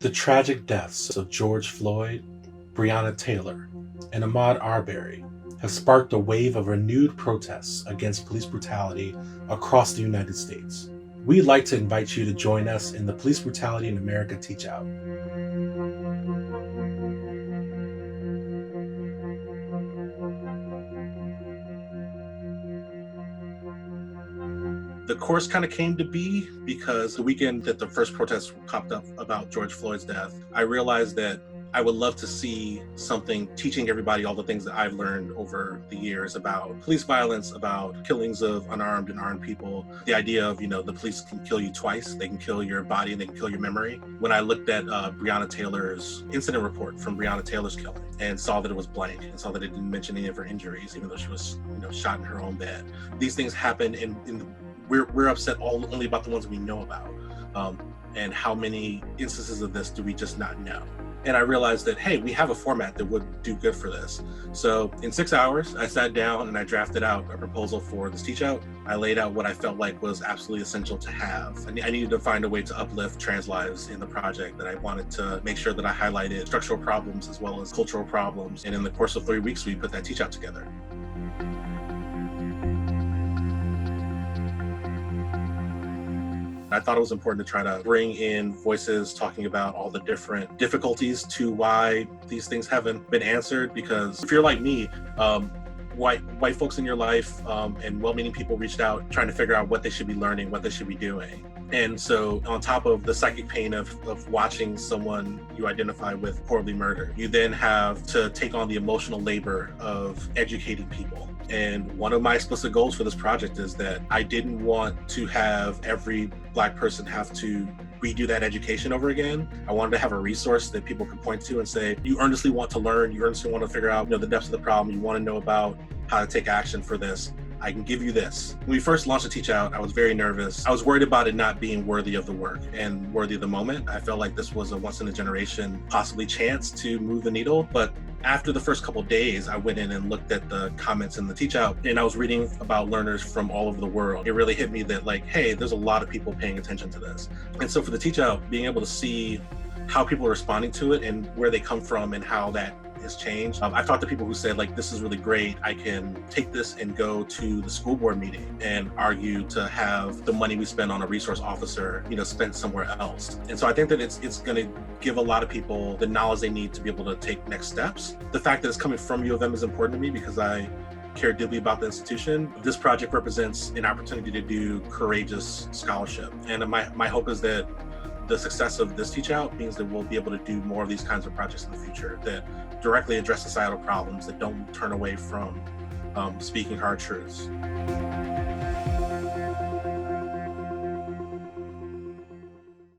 The tragic deaths of George Floyd, Breonna Taylor, and Ahmaud Arbery have sparked a wave of renewed protests against police brutality across the United States. We'd like to invite you to join us in the Police Brutality in America Teach Out. The course kind of came to be because the weekend that the first protest popped up about George Floyd's death, I realized that I would love to see something teaching everybody all the things that I've learned over the years about police violence, about killings of unarmed and armed people, the idea of, the police can kill you twice. They can kill your body and they can kill your memory. When I looked at Breonna Taylor's incident report from Breonna Taylor's killing and saw that it was blank and saw that it didn't mention any of her injuries, even though she was, shot in her own bed. These things happen we're upset only about the ones we know about. And how many instances of this do we just not know? And I realized that, hey, we have a format that would do good for this. So in 6 hours, I sat down and I drafted out a proposal for this teach out. I laid out what I felt like was absolutely essential to have. I needed to find a way to uplift trans lives in the project, that I wanted to make sure that I highlighted structural problems as well as cultural problems. And in the course of 3 weeks, we put that teach out together. I thought it was important to try to bring in voices talking about all the different difficulties to why these things haven't been answered. Because if you're like me, white folks in your life and well-meaning people reached out trying to figure out what they should be learning, what they should be doing. And so on top of the psychic pain of watching someone you identify with horribly murdered, you then have to take on the emotional labor of educating people. And one of my explicit goals for this project is that I didn't want to have every Black person have to redo that education over again. I wanted to have a resource that people could point to and say, you earnestly want to learn, you earnestly want to figure out the depths of the problem, you want to know about how to take action for this. I can give you this. When we first launched the teach out, I was very nervous. I was worried about it not being worthy of the work and worthy of the moment. I felt like this was a once in a generation, possibly chance to move the needle. But after the first couple of days, I went in and looked at the comments in the teach out, and I was reading about learners from all over the world. It really hit me that hey, there's a lot of people paying attention to this. And so for the teach out, being able to see how people are responding to it and where they come from and how that has changed. I've talked to people who said this is really great. I can take this and go to the school board meeting and argue to have the money we spend on a resource officer, spent somewhere else. And so I think that it's going to give a lot of people the knowledge they need to be able to take next steps. The fact that it's coming from U of M is important to me because I care deeply about the institution. This project represents an opportunity to do courageous scholarship. And my hope is that the success of this teach out means that we'll be able to do more of these kinds of projects in the future that directly address societal problems, that don't turn away from speaking hard truths.